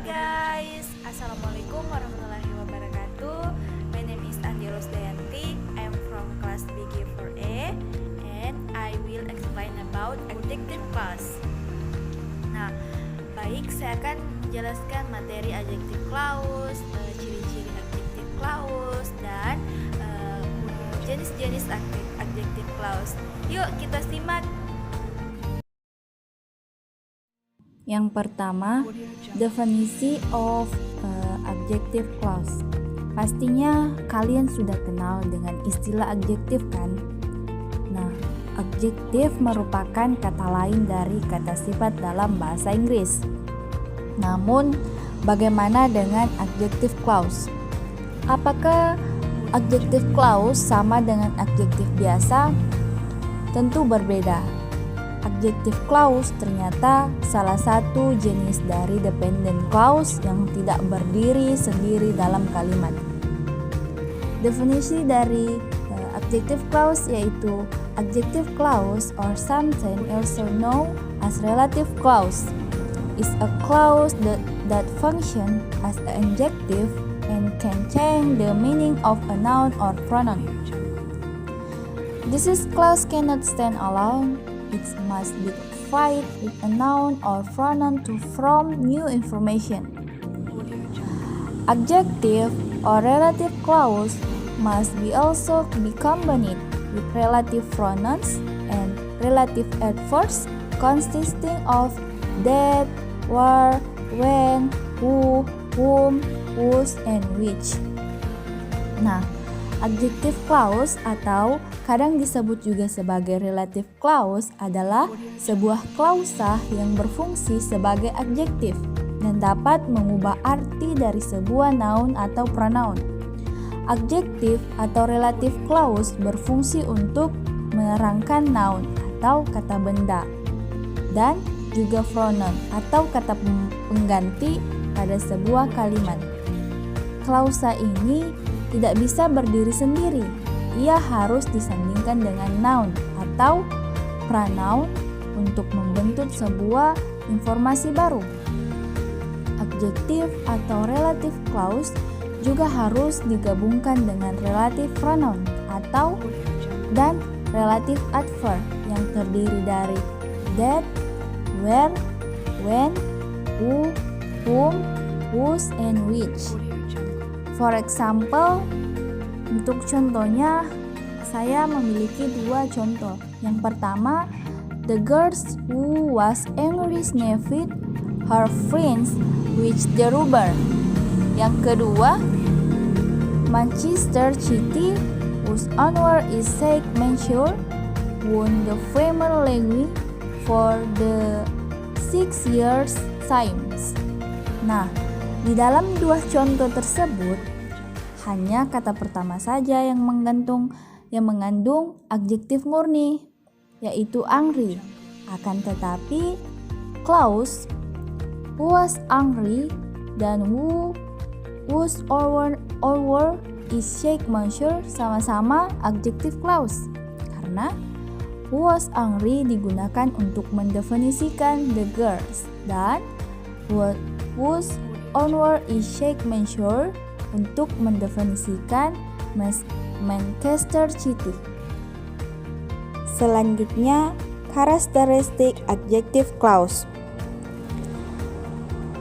guys, Assalamualaikum warahmatullahi wabarakatuh. My name is Andi Rosdayanti. I am from class BG4A and I will explain about adjective clause. Nah, baik, saya akan menjelaskan materi adjective clause, ciri-ciri adjective clause dan jenis-jenis adjective clause. Yuk kita simak. Yang pertama, definisi of adjective clause. Pastinya kalian sudah kenal dengan istilah adjektif kan? Nah, adjektif merupakan kata lain dari kata sifat dalam bahasa Inggris. Namun, bagaimana dengan adjective clause? Apakah adjective clause sama dengan adjektif biasa? Tentu berbeda. Adjective clause ternyata salah satu jenis dari dependent clause yang tidak berdiri sendiri dalam kalimat. Definisi dari adjective clause yaitu adjective clause or sometimes also known as relative clause is a clause that function as an adjective and can change the meaning of a noun or pronoun. This clause cannot stand alone. It must be modified with a noun or pronoun to form new information. Adjective or relative clause must be also be combined with relative pronouns and relative adverbs consisting of that, where, when, who, whom, whose, and which. Nah, adjective clause atau kadang disebut juga sebagai relative clause adalah sebuah klausa yang berfungsi sebagai adjektif dan dapat mengubah arti dari sebuah noun atau pronoun. Adjektif atau relative clause berfungsi untuk menerangkan noun atau kata benda dan juga pronoun atau kata pengganti pada sebuah kalimat. Klausa ini tidak bisa berdiri sendiri. Ia harus disandingkan dengan noun atau pronoun untuk membentuk sebuah informasi baru. Adjektif atau relative clause juga harus digabungkan dengan relative pronoun atau dan relative adverb yang terdiri dari that, where, when, who, whom, whose, and which. For example, untuk contohnya, saya memiliki dua contoh. Yang pertama, the girl who was angry sniffed her friends with the rubber. Yang kedua, Manchester City, whose owner is Sheikh Mansour, won the Premier League for the 6 years times. Nah, di dalam dua contoh tersebut, hanya kata pertama saja yang mengandung adjektif murni, yaitu angry. Akan tetapi, clause who was angry dan whose owner is Sheikh Mansour sama-sama adjective clause, karena who was angry digunakan untuk mendefinisikan the girls dan whose owner is Sheikh Mansour untuk mendefinisikan Manchester City. Selanjutnya, karakteristik adjective clause.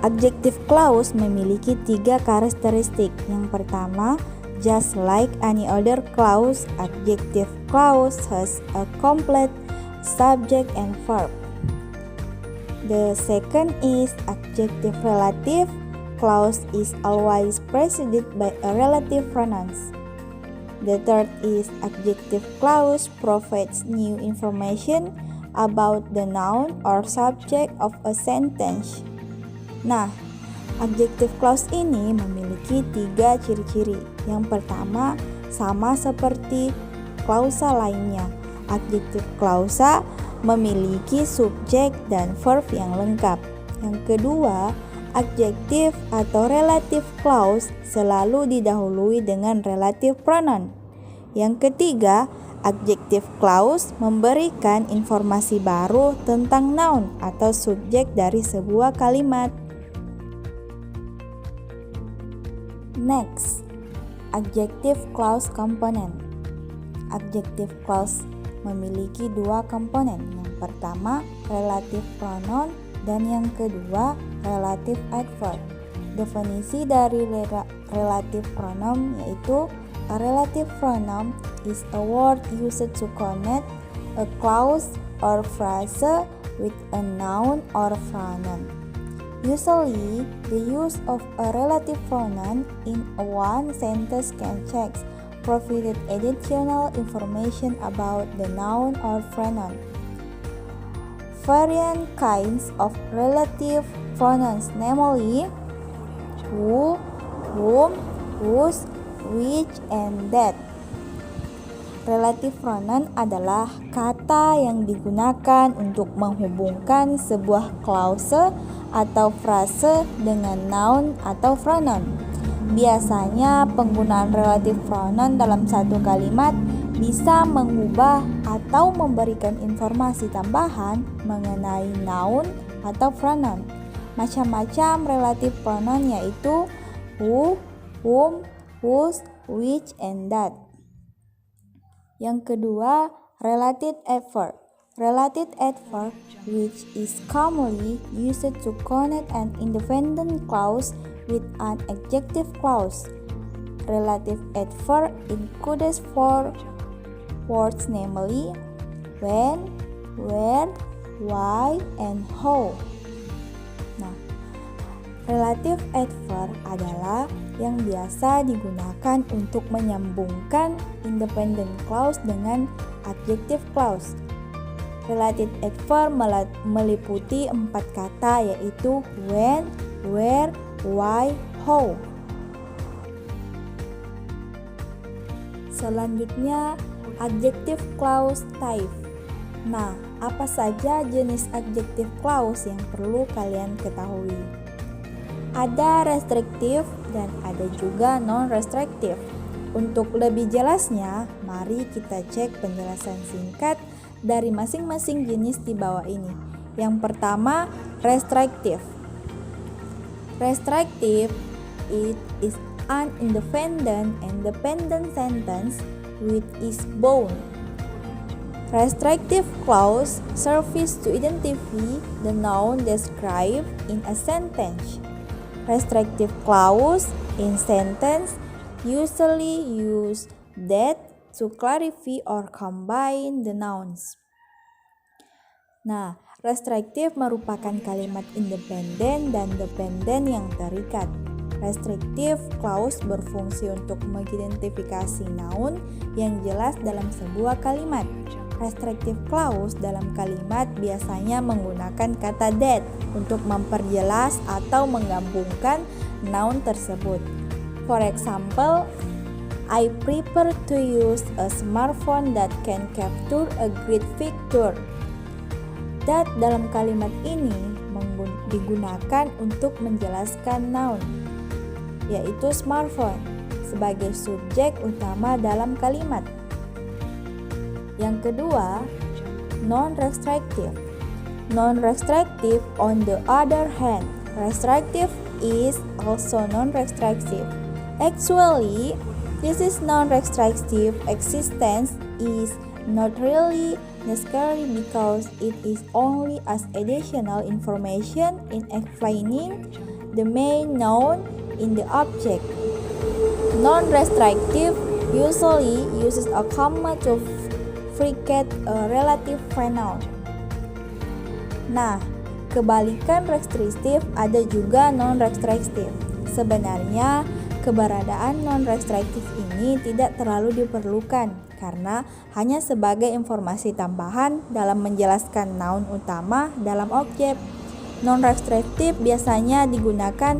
Adjective clause memiliki 3 karakteristik. Yang pertama, just like any other clause, adjective clause has a complete subject and verb. The second is adjective relative clause is always preceded by a relative pronouns. The third is adjective clause provides new information about the noun or subject of a sentence. Nah, adjective clause ini memiliki 3 ciri-ciri. Yang pertama, sama seperti klausa lainnya. Adjective klausa memiliki subjek dan verb yang lengkap. Yang kedua, adjektif atau relative clause selalu didahului dengan relative pronoun. Yang ketiga, adjective clause memberikan informasi baru tentang noun atau subjek dari sebuah kalimat. Next, adjective clause component. Adjective clause memiliki dua komponen. Yang pertama, relative pronoun, dan yang kedua, relative adverb. Definisi dari relative pronoun yaitu a relative pronoun is a word used to connect a clause or phrase with a noun or pronoun. Usually, the use of a relative pronoun in one sentence can check provide additional information about the noun or pronoun. Variant kinds of relative pronouns, namely who, whom, whose, which, and that. Relative pronoun adalah kata yang digunakan untuk menghubungkan sebuah klause atau frase dengan noun atau pronoun. Biasanya penggunaan relative pronoun dalam satu kalimat bisa mengubah atau memberikan informasi tambahan mengenai noun atau pronoun. Macam-macam relative pronoun yaitu who, whom, whose, which, and that. Yang kedua, relative adverb. Relative adverb, which is commonly used to connect an independent clause with an adjective clause. Relative adverb includes four words, namely when, where, why, and how. Nah, relative adverb adalah yang biasa digunakan untuk menyambungkan independent clause dengan adjective clause. Relative adverb meliputi 4 kata yaitu when, where, why, how. Selanjutnya, adjective clause type. Nah, apa saja jenis adjective clause yang perlu kalian ketahui? Ada restrictive dan ada juga non-restrictive. Untuk lebih jelasnya, mari kita cek penjelasan singkat dari masing-masing jenis di bawah ini. Yang pertama, restrictive. Restrictive, it is an independent and dependent sentence which is bound. Restrictive clause serves to identify the noun described in a sentence. Restrictive clause in sentence usually use that to clarify or combine the nouns. Nah, restrictive merupakan kalimat independen dan dependen yang terikat. Restrictive clause berfungsi untuk mengidentifikasi noun yang jelas dalam sebuah kalimat. Restrictive clause dalam kalimat biasanya menggunakan kata that untuk memperjelas atau menggabungkan noun tersebut. For example, I prefer to use a smartphone that can capture a great picture. That dalam kalimat ini digunakan untuk menjelaskan noun, yaitu smartphone, sebagai subjek utama dalam kalimat. Yang kedua, non-restrictive. Non-restrictive on the other hand, restrictive is also non-restrictive. Actually, this is non-restrictive existence is not really necessary because it is only as additional information in explaining the main noun in the object. Non-restrictive usually uses a comma to fricate a relative pronoun. Nah, kebalikan restriktif ada juga non-restriktif. Sebenarnya, keberadaan non-restriktif ini tidak terlalu diperlukan karena hanya sebagai informasi tambahan dalam menjelaskan noun utama dalam objek. Non-restriktif biasanya digunakan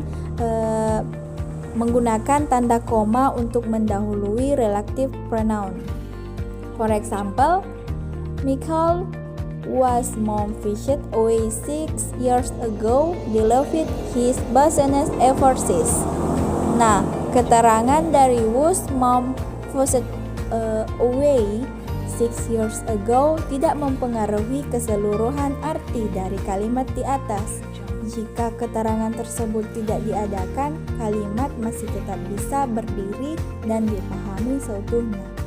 menggunakan tanda koma untuk mendahului relative pronoun. For example, Michael was mom fished away 6 years ago. They loved his business ever since. Nah, keterangan dari was mom fished away 6 years ago tidak mempengaruhi keseluruhan arti dari kalimat di atas. Jika keterangan tersebut tidak diadakan, kalimat masih tetap bisa berdiri dan dipahami seutuhnya.